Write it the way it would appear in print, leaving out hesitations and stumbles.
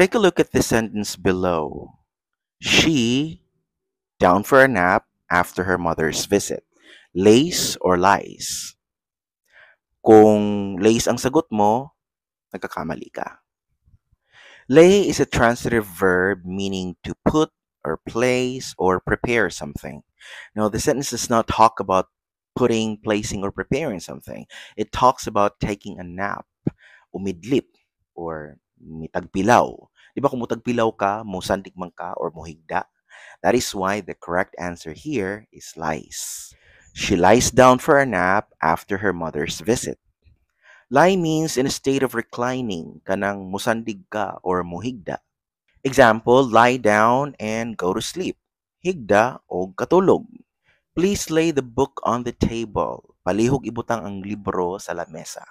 Take a look at the sentence below. She down for a nap after her mother's visit. Lays or lies? Kung lays ang sagot mo, nagkakamali ka. Lay is a transitive verb meaning to put or place or prepare something. Now, the sentence does not talk about putting, placing, or preparing something. It talks about taking a nap, umidlip, or mitagpilaw. Di ba kung mutagpilaw ka, musandigman ka, or muhigda? That is why the correct answer here is lies. She lies down for a nap after her mother's visit. Lie means in a state of reclining, kanang musandig ka or muhigda. Example, lie down and go to sleep. Higda o katulog. Please lay the book on the table. Palihog ibutang ang libro sa lamesa.